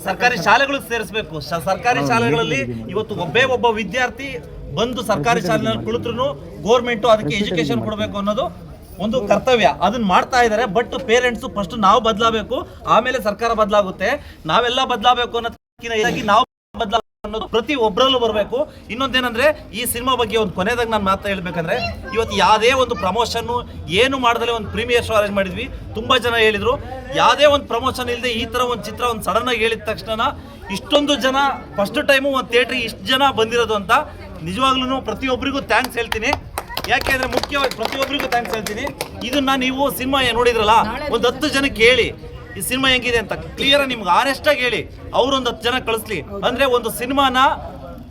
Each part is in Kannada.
ಸರ್ಕಾರಿ ಶಾಲೆಗಳು ಸೇರಿಸಬೇಕು. ಸರ್ಕಾರಿ ಶಾಲೆಗಳಲ್ಲಿ ಇವತ್ತು ಒಬ್ಬ ವಿದ್ಯಾರ್ಥಿ ಬಂದು ಸರ್ಕಾರಿ ಶಾಲೆಯಲ್ಲಿ ಕುಳಿತರು ಗೋರ್ಮೆಂಟು ಅದಕ್ಕೆ ಎಜುಕೇಶನ್ ಕೊಡಬೇಕು ಅನ್ನೋದು ಒಂದು ಕರ್ತವ್ಯ. ಅದನ್ನ ಮಾಡ್ತಾ ಇದ್ದಾರೆ. ಬಟ್ ಪೇರೆಂಟ್ಸು ಫಸ್ಟ್ ನಾವು ಬದಲಾಗಬೇಕು, ಆಮೇಲೆ ಸರ್ಕಾರ ಬದಲಾಗುತ್ತೆ. ನಾವೆಲ್ಲ ಬದಲಾಗಬೇಕು ಅನ್ನೋದಕ್ಕಿಂತ ನಾವು ಬದಲಾಗ ಅನ್ನೋದು ಪ್ರತಿ ಒಬ್ಬರಲ್ಲೂ ಬರಬೇಕು. ಇನ್ನೊಂದೇನಂದ್ರೆ ಈ ಸಿನಿಮಾ ಬಗ್ಗೆ ಒಂದು ಕೊನೆದಾಗ ನಾನು ಮಾತಾ ಹೇಳ್ಬೇಕಂದ್ರೆ, ಇವತ್ತು ಯಾವುದೇ ಒಂದು ಪ್ರಮೋಷನ್ ಏನು ಮಾಡದಲ್ಲೇ ಒಂದು ಪ್ರೀಮಿಯರ್ ಶೋ ಅರೇಂಜ್ ಮಾಡಿದ್ವಿ. ತುಂಬಾ ಜನ ಹೇಳಿದ್ರು ಯಾವುದೇ ಒಂದು ಪ್ರಮೋಷನ್ ಇಲ್ಲದೆ ಈ ತರ ಒಂದು ಚಿತ್ರ ಒಂದು ಸಡನ್ ಆಗಿ ಹೇಳಿದ ತಕ್ಷಣ ಇಷ್ಟೊಂದು ಜನ ಫಸ್ಟ್ ಟೈಮು ಒಂದು ಥಿಯೇಟ್ರಿಗೆ ಇಷ್ಟು ಜನ ಬಂದಿರೋದು ಅಂತ ನಿಜವಾಗ್ಲೂ ಪ್ರತಿಯೊಬ್ಬರಿಗೂ ಥ್ಯಾಂಕ್ಸ್ ಹೇಳ್ತೀನಿ. ಯಾಕೆಂದ್ರೆ ಮುಖ್ಯವಾಗಿ ಪ್ರತಿಯೊಬ್ಬರಿಗೂ ಥ್ಯಾಂಕ್ಸ್ ಹೇಳ್ತೀನಿ. ಇದನ್ನ ನೀವು ಸಿನಿಮಾ ನೋಡಿದ್ರಲ್ಲ, ಒಂದು 10 ಜನಕ್ಕೆ ಹೇಳಿ ಈ ಸಿನಿಮಾ ಹೆಂಗಿದೆ ಅಂತ ಕ್ಲಿಯರ್ ನಿಮ್ಗೆ ಆನೆಸ್ಟಾಗಿ ಹೇಳಿ. ಅವ್ರೊಂದು 10 ಜನ ಕಳಿಸ್ಲಿ. ಅಂದ್ರೆ ಒಂದು ಸಿನಿಮಾನ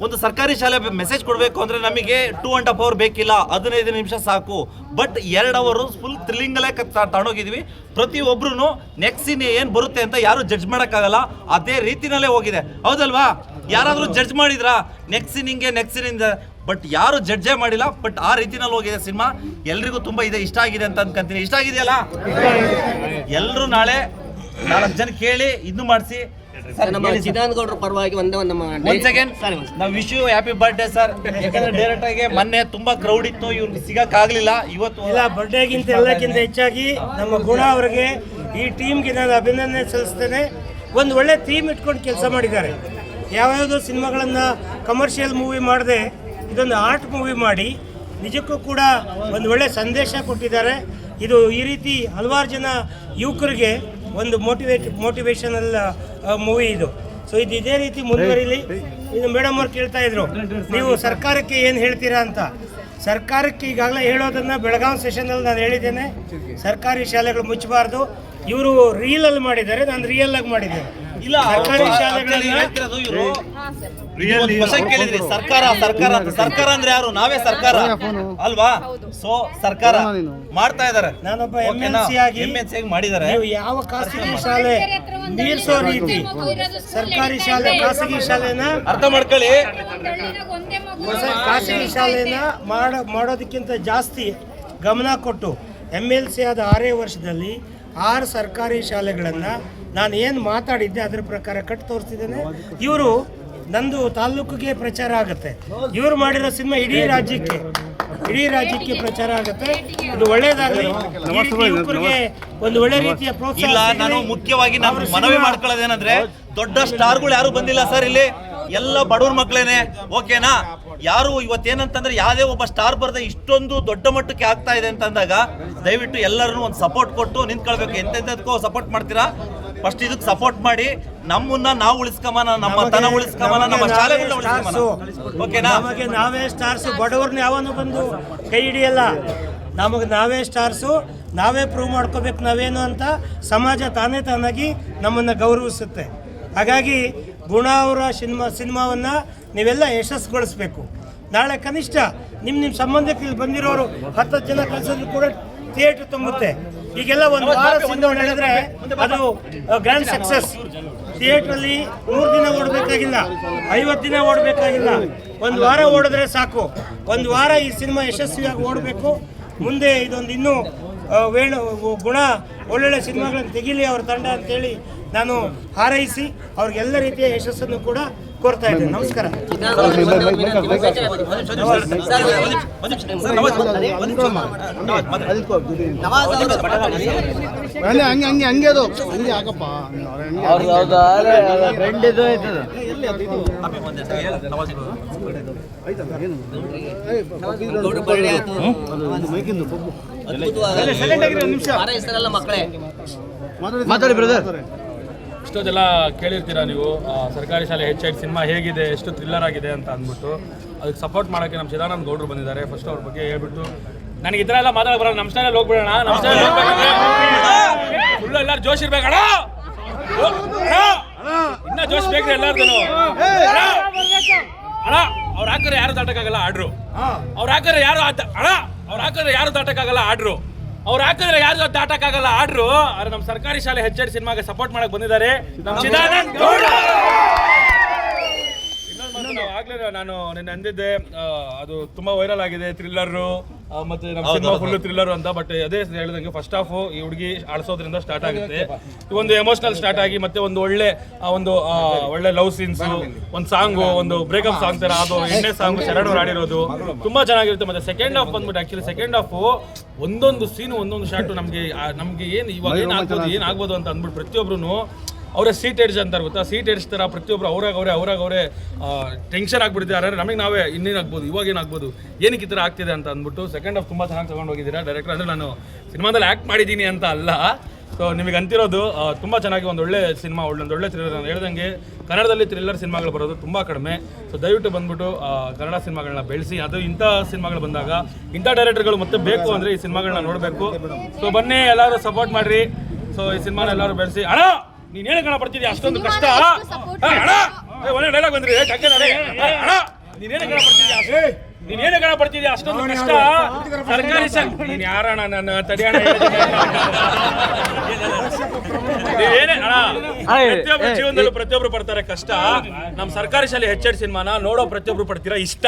ಒಂದು ಸರ್ಕಾರಿ ಶಾಲೆ ಮೆಸೇಜ್ ಕೊಡಬೇಕು ಅಂದ್ರೆ ನಮಗೆ 2.5 hour ಬೇಕಿಲ್ಲ, 15 ನಿಮಿಷ ಸಾಕು. ಬಟ್ 2 hours ಫುಲ್ ಥ್ರಿಲ್ಲಿಂಗಲ್ಲೇ ತಗೊಂಡೋಗಿದ್ವಿ. ಪ್ರತಿಯೊಬ್ರು ನೆಕ್ಸ್ಟ್ ಸೀನ್ ಏನು ಬರುತ್ತೆ ಅಂತ ಯಾರು ಜಡ್ಜ್ ಮಾಡೋಕ್ಕಾಗಲ್ಲ, ಅದೇ ರೀತಿನಲ್ಲೇ ಹೋಗಿದೆ. ಹೌದಲ್ವಾ? ಯಾರಾದರೂ ಜಡ್ಜ್ ಮಾಡಿದ್ರಾ ನೆಕ್ಸ್ಟ್ ಸೀನಿಂಗೆ ನೆಕ್ಸ್ಟ್ ಸೀನಿಂದ? ಬಟ್ ಯಾರು ಜಡ್ಜೇ ಮಾಡಿಲ್ಲ. ಬಟ್ ಆ ರೀತಿನಲ್ಲಿ ಹೋಗಿದೆ ಸಿನಿಮಾ. ಎಲ್ರಿಗೂ ತುಂಬಾ ಇಷ್ಟ ಆಗಿದೆ ಅಂತ ಅನ್ಕೊಂತೀನಿ. ಇಷ್ಟ ಆಗಿದೆಯಲ್ಲ? ಎಲ್ಲರೂ ನಾಳೆ 4 ಜನ ಕೇಳಿ ಇನ್ನು ಮಾಡಿಸಿ. ಚಿದಾನಗೌಡರ ಪರವಾಗಿ ಒನ್ಸ್ ಅಗೇನ್ ನಾವು wish you happy birthday sir. ಯಾಕಂದ್ರೆ ಡೈರೆಕ್ಟ್ ಆಗಿ ಮೊನ್ನೆ ತುಂಬಾ ಕ್ರೌಡ್ ಇತ್ತು, ಇವ್ರಿಗೆ ಸಿಗಕ್ಕಾಗ್ಲಿಲ್ಲ. ಇವತ್ತು ಇಲ್ಲ, ಬರ್ಡೇಗಿಂತ ಎಲ್ಲಕ್ಕಿಂತ ಹೆಚ್ಚಾಗಿ ನಮ್ಮ ಗುಣ ಅವರಿಗೆ, ಈ ಟೀಮ್ಗೆ ನಾನು ಅಭಿನಂದನೆ ಸಲ್ಲಿಸ್ತೇನೆ. ಒಂದು ಒಳ್ಳೆ ಥೀಮ್ ಇಟ್ಕೊಂಡು ಕೆಲಸ ಮಾಡಿದ್ದಾರೆ. ಯಾವ್ಯಾವುದೋ ಸಿನಿಮಾಗಳನ್ನು ಕಮರ್ಷಿಯಲ್ ಮೂವಿ ಮಾಡದೆ ಇದೊಂದು ಆರ್ಟ್ ಮೂವಿ ಮಾಡಿ ನಿಜಕ್ಕೂ ಕೂಡ ಒಂದು ಒಳ್ಳೆ ಸಂದೇಶ ಕೊಟ್ಟಿದ್ದಾರೆ. ಇದು ಈ ರೀತಿ ಹಲವಾರು ಜನ ಯುವಕರಿಗೆ ಒಂದು ಮೋಟಿವೇಶನಲ್ ಮೂವಿ ಇದು. ಸೊ ಇದು ಇದೇ ರೀತಿ ಮುಂದುವರಿಲಿ. ಇದು ಮೇಡಮ್ ಅವ್ರು ಕೇಳ್ತಾ ಇದ್ರು, ನೀವು ಸರ್ಕಾರಕ್ಕೆ ಏನು ಹೇಳ್ತೀರಾ ಅಂತ. ಸರ್ಕಾರಕ್ಕೆ ಈಗಾಗಲೇ ಹೇಳೋದನ್ನು ಬೆಳಗಾವಿ ಸೆಷನಲ್ಲಿ ನಾನು ಹೇಳಿದ್ದೇನೆ. ಸರ್ಕಾರಿ ಶಾಲೆಗಳು ಮುಚ್ಚಬಾರ್ದು. ಇವರು ರೀಲಲ್ಲಿ ಮಾಡಿದ್ದಾರೆ, ನಾನು ರಿಯಲ್ ಆಗಿ ಮಾಡಿದ್ದೇನೆ. ಇಲ್ಲ, ಸರ್ಕಾರಿ ಶಾಲೆಗಳಲ್ಲಿ ಕೇಳಿದ್ರಿ ಸರ್ಕಾರ ಸರ್ಕಾರ ಅಂತ. ಸರ್ಕಾರ ಅಂದ್ರೆ ಯಾರು? ನಾವೇ ಸರ್ಕಾರ ಅಲ್ವಾ? ಸೊ ಸರ್ಕಾರ ಮಾಡ್ತಾ ಇದಾರೆ. ನಾನೊಬ್ಬ MNC ಆಗಿ ಮಾಡಿದ್ದಾರೆ. ನೀವು ಯಾವ ಖಾಸಗಿ ಶಾಲೆ ಮೀರಿಸೋ ರೀತಿ ಸರ್ಕಾರಿ ಶಾಲೆ ಖಾಸಗಿ ಶಾಲೆನ ಅರ್ಥ ಮಾಡ್ಕೊಳ್ಳಿ. ಖಾಸಗಿ ಶಾಲೆನ ಮಾಡೋದಕ್ಕಿಂತ ಜಾಸ್ತಿ ಗಮನ ಕೊಟ್ಟು MLC ಆದ 6 ವರ್ಷದಲ್ಲಿ 6 ಸರ್ಕಾರಿ ಶಾಲೆಗಳನ್ನು ನಾನು ಏನು ಮಾತಾಡಿದ್ದೆ ಅದರ ಪ್ರಕಾರ ಕಟ್ ತೋರಿಸ್ತಿದ್ದೇನೆ. ಇವರು ನಂದು ತಾಲೂಕಿಗೆ ಪ್ರಚಾರ ಆಗುತ್ತೆ. ಇವರು ಮಾಡಿರೋ ಸಿನಿಮಾ ಇಡೀ ರಾಜ್ಯಕ್ಕೆ ಪ್ರಚಾರ ಆಗುತ್ತೆ. ಇದು ಒಳ್ಳೇದಾಗಲಿ. ಯುವಕರಿಗೆ ಒಂದು ಒಳ್ಳೆ ರೀತಿಯ ಪ್ರೋತ್ಸಾಹ. ಇಲ್ಲ, ನಾನು ಮುಖ್ಯವಾಗಿ ನಾನು ಮನವಿ ಮಾಡ್ಕೊಳ್ಳೋದೇನಂದ್ರೆ, ದೊಡ್ಡ ಸ್ಟಾರ್ಗಳು ಯಾರು ಬಂದಿಲ್ಲ ಸರ್ ಇಲ್ಲಿ. ಎಲ್ಲ ಬಡವ್ರ ಮಕ್ಕಳೇನೆ. ಓಕೆನಾ? ಯಾರು ಇವತ್ತೇನಂತಂದ್ರೆ ಯಾವುದೇ ಒಬ್ಬ ಸ್ಟಾರ್ ಬರದೆ ಇಷ್ಟೊಂದು ದೊಡ್ಡ ಮಟ್ಟಕ್ಕೆ ಆಗ್ತಾ ಇದೆ ಅಂತಂದಾಗ ದಯವಿಟ್ಟು ಎಲ್ಲರೂ ಒಂದು ಸಪೋರ್ಟ್ ಕೊಟ್ಟು ನಿಂತ್ಕೊಳ್ಬೇಕು. ಎಂತೆಂಥದಕ್ಕೋ ಸಪೋರ್ಟ್ ಮಾಡ್ತೀರಾ, ಫಸ್ಟ್ ಇದಕ್ಕೆ ಸಪೋರ್ಟ್ ಮಾಡಿ. ನಮ್ಮನ್ನ ನಾವು ಉಳಿಸ್ಕೊಂಬನ, ನಮ್ಮ ತನ ಉಳಿಸ್ಕೊಂಬನ, ನಮ್ಮ ಶಾಲೆಗಳನ್ನ ಉಳಿಸ್ಕೊಂಬನ. ಓಕೆನಾ? ನಮಗೆ ನಾವೇ ಸ್ಟಾರ್ಸು. ಬಡವ್ರನ್ನ ಯಾವನು ಬಂದು ಕೈ ಹಿಡಿಯಲ್ಲ. ನಮಗೆ ನಾವೇ ಸ್ಟಾರ್ಸು. ನಾವೇ ಪ್ರೂವ್ ಮಾಡ್ಕೋಬೇಕು ನಾವೇನು ಅಂತ. ಸಮಾಜ ತಾನಾಗಿ ನಮ್ಮನ್ನು ಗೌರವಿಸುತ್ತೆ. ಹಾಗಾಗಿ ಗುಣ ಅವರ ಸಿನಿಮಾವನ್ನು ನೀವೆಲ್ಲ ಯಶಸ್ಸುಗೊಳಿಸ್ಬೇಕು. ನಾಳೆ ಕನಿಷ್ಠ ನಿಮ್ಮ ಸಂಬಂಧಕ್ಕೆ ಬಂದಿರೋರು 10 ಜನ ಕಲಿಸೋದು ಕೂಡ ಥಿಯೇಟರ್ ತುಂಬುತ್ತೆ. ಈಗೆಲ್ಲ ಒಂದು ವಾರ ಸಿನಿಮಾ ಹೇಳಿದ್ರೆ ಅದು ಗ್ರ್ಯಾಂಡ್ ಸಕ್ಸಸ್. ಥಿಯೇಟ್ರಲ್ಲಿ 3 ದಿನ ಓಡಬೇಕಾಗಿಲ್ಲ, 50 ದಿನ ಓಡಬೇಕಾಗಿಲ್ಲ, 1 ವಾರ ಓಡಿದ್ರೆ ಸಾಕು. 1 ವಾರ ಈ ಸಿನಿಮಾ ಯಶಸ್ವಿಯಾಗಿ ಓಡಬೇಕು. ಮುಂದೆ ಇದೊಂದು ಇನ್ನೂ ಗುಣ ಒಳ್ಳೊಳ್ಳೆ ಸಿನಿಮಾಗಳನ್ನು ತೆಗೀಲಿ ಅವ್ರ ತಂಡ ಅಂತೇಳಿ ನಾನು ಹಾರೈಸಿ ಅವ್ರಿಗೆಲ್ಲ ರೀತಿಯ ಯಶಸ್ಸನ್ನು ಕೂಡ ಕೋರ್ತಾ ಇದ್ದೇನೆ. ನಮಸ್ಕಾರ. ಮಾತಾಡಿ ಬ್ರದರ್. ಇಷ್ಟೊಂದೆಲ್ಲ ಕೇಳಿರ್ತೀರಾ ನೀವು, ಸರ್ಕಾರಿ ಶಾಲೆ ಹೆಚ್ಚಾಗಿ ಸಿನಿಮಾ ಹೇಗಿದೆ, ಎಷ್ಟು ಥ್ರಿಲ್ಲರ್ ಆಗಿದೆ ಅಂತ ಅಂದ್ಬಿಟ್ಟು. ಅದಕ್ಕೆ ಸಪೋರ್ಟ್ ಮಾಡೋಕ್ಕೆ ನಮ್ಮ ಚಿದಾನಂದ ಗೌಡರು ಬಂದಿದ್ದಾರೆ. ಫಸ್ಟ್ ಅವ್ರ ಬಗ್ಗೆ ಹೇಳ್ಬಿಟ್ಟು, ನನಗೆ ಈ ಥರ ಎಲ್ಲ ಮಾತಾಡ ಬರೋಣ. ನಮ್ಮ ಸ್ಟೈಲಲ್ಲಿ ಹೋಗ್ಬಿಡೋಣ. ನಮ್ಮ ಸ್ಟೈಲ್ ಹೋಗ್ಬೇಕಂದ್ರೆ ಫುಲ್ಲು ಎಲ್ಲರೂ ಜೋಶ್ ಇರ್ಬೇಕಣ್ಣ. ಇನ್ನ ಜೋಶ್ ಬೇಕ್ರಿ ಎಲ್ಲಾರ್ದು. ಅಣ್ಣ ಅವ್ರು ಹಾಕಿದ್ರೆ ಯಾರು ದಾಟಕ್ಕಾಗಲ್ಲ ಆರ್ಡ್ರು. ಅವ್ರು ಹಾಕಿದ್ರೆ ಯಾರು ದಾಟಕ್ಕಾಗಲ್ಲ ಆರ್ಡ್ರು. ಅವ್ರು ಹಾಕಿದ್ರೆ ಯಾರು ದಾಟಕ್ಕಾಗಲ್ಲ ಆರ್ಡ್ರು. ಆದ್ರೆ ನಮ್ಮ ಸರ್ಕಾರಿ ಶಾಲೆ ಹೆಚ್ಚೆಡ್ ಸಿನಿಮಾಗೆ ಸಪೋರ್ಟ್ ಮಾಡಕ್ ಬಂದಿದ್ದಾರೆ ನಮ್ಮ ಚಿದಾನಂದ ಗೌಡ. ಆಗ್ಲೇ ನಾನು ನಿನ್ನೆ ಅಂದಿದ್ದೆ, ಅದು ತುಂಬಾ ವೈರಲ್ ಆಗಿದೆ ಥ್ರಿಲ್ಲರು. ಮತ್ತೆ ನಮ್ಮ ಸಿನಿಮಾ ಫುಲ್ ಥ್ರಿಲ್ಲರ್ ಅಂತ. ಬಟ್ ಅದೇ ಹೇಳಿದಂಗೆ ಫಸ್ಟ್ ಹಾಫ್ ಈ ಹುಡುಗಿ ಆಡಿಸೋದ್ರಿಂದ ಸ್ಟಾರ್ಟ್ ಆಗುತ್ತೆ, ಒಂದು ಎಮೋಷನಲ್ ಸ್ಟಾರ್ಟ್ ಆಗಿ ಮತ್ತೆ ಒಂದು ಒಳ್ಳೆ ಲವ್ ಸೀನ್ಸ್, ಒಂದು ಸಾಂಗು, ಒಂದು ಬ್ರೇಕಪ್ ಸಾಂಗ್ ತರ ಅದು ಎಣ್ಣೆ ಸಾಂಗ್ ಶರಣ್ ಅವ್ರು ಆಡಿರೋದು ತುಂಬಾ ಚೆನ್ನಾಗಿರುತ್ತೆ. ಮತ್ತೆ ಸೆಕೆಂಡ್ ಹಾಫ್ ಬಂದ್ಬಿಟ್ಟು ಆಕ್ಚುಲಿ ಸೆಕೆಂಡ್ ಹಾಫ್ ಒಂದೊಂದು ಸೀನು ಒಂದೊಂದು ಶಾರ್ಟ್ ನಮ್ಗೆ ಇವಾಗ ಏನಾಗ್ಬೋದು ಅಂತ ಅಂದ್ಬಿಟ್ಟು ಪ್ರತಿಯೊಬ್ರು ಅವರ ಸೀಟ್ ಎಡ್ಜ್ ಅಂತಾರೆ ಗೊತ್ತಾ, ಸೀಟ್ ಎಡ್ಜ್ ಥರ ಪ್ರತಿಯೊಬ್ಬರು ಅವರೇ ಟೆನ್ಷನ್ ಆಗ್ಬಿಟ್ಟಿದ್ದಾರೆ. ನಮಗೆ ನಾವೇ ಇನ್ನೇನಾಗ್ಬೋದು, ಇವಾಗ ಏನಾಗ್ಬೋದು, ಏನಕ್ಕೆ ಈ ಥರ ಆಗ್ತಿದೆ ಅಂತ ಅಂದ್ಬಿಟ್ಟು ಸೆಕೆಂಡ್ ಹಾಫ್ ತುಂಬ ಚೆನ್ನಾಗಿ ತೊಗೊಂಡು ಹೋಗಿದ್ದೀರಾ ಡೈರೆಕ್ಟರ್. ಅಂದರೆ ನಾನು ಸಿನಿಮಾದಲ್ಲಿ ಆ್ಯಕ್ಟ್ ಮಾಡಿದ್ದೀನಿ ಅಂತ ಅಲ್ಲ, ಸೊ ನಿಮಗೆ ಅಂತಿರೋದು ತುಂಬ ಚೆನ್ನಾಗಿ ಒಂದು ಒಳ್ಳೆ ಸಿನಿಮಾ, ಒಳ್ಳೆ ಥ್ರಿಲ್ಲರ್. ನಾನು ಹೇಳ್ದಂಗೆ ಕನ್ನಡದಲ್ಲಿ ಥ್ರಿಲ್ಲರ್ ಸಿನಿಮಾಗಳು ಬರೋದು ತುಂಬ ಕಡಿಮೆ. ಸೊ ದಯವಿಟ್ಟು ಬಂದ್ಬಿಟ್ಟು ಕನ್ನಡ ಸಿನಿಮಾಗಳನ್ನ ಬೆಳೆಸಿ. ಅದು ಇಂಥ ಸಿನಿಮಾಗಳು ಬಂದಾಗ ಇಂಥ ಡೈರೆಕ್ಟರ್ಗಳು ಮತ್ತೆ ಬೇಕು ಅಂದರೆ ಈ ಸಿನಿಮಾಗಳನ್ನ ನೋಡಬೇಕು. ಸೊ ಬನ್ನಿ ಎಲ್ಲರೂ ಸಪೋರ್ಟ್ ಮಾಡಿರಿ. ಸೊ ಈ ಸಿನಿಮಾನ ಎಲ್ಲರೂ ಬೆಳೆಸಿ. ಅಣ್ಣ ನೀನ್ ಏನೇ ಕಣ ಪಡ್ತಿದ್ಯಾ ಅಷ್ಟೊಂದು ಕಷ್ಟ, ಒಳ್ಳೆ ಡೈಲಾಗ್ ಬಂದ್ರಿ, ನೀನೇನೇ ಕಣ ಪಡ್ತಿದ್ಯಾ ಅಷ್ಟೊಂದು ಕಷ್ಟ ಸರ್ಕಾರಿ ನೀನ್ ಯಾರಣ್ಣ ನನ್ನ ತಡಿಯಣ ನೀವೇನೇ ಅಣ್ಣ ಪ್ರತಿಯೊಬ್ಬರು ಜೀವನದಲ್ಲೂ ಪ್ರತಿಯೊಬ್ರು ಪಡ್ತಾರೆ ಕಷ್ಟ. ನಮ್ಮ ಸರ್ಕಾರಿ ಶಾಲೆ ಹೆಚ್ಚೆಡ್ ಸಿನಿಮಾನ ನೋಡೋ ಪ್ರತಿಯೊಬ್ರು ಪಡ್ತೀರಾ ಇಷ್ಟ.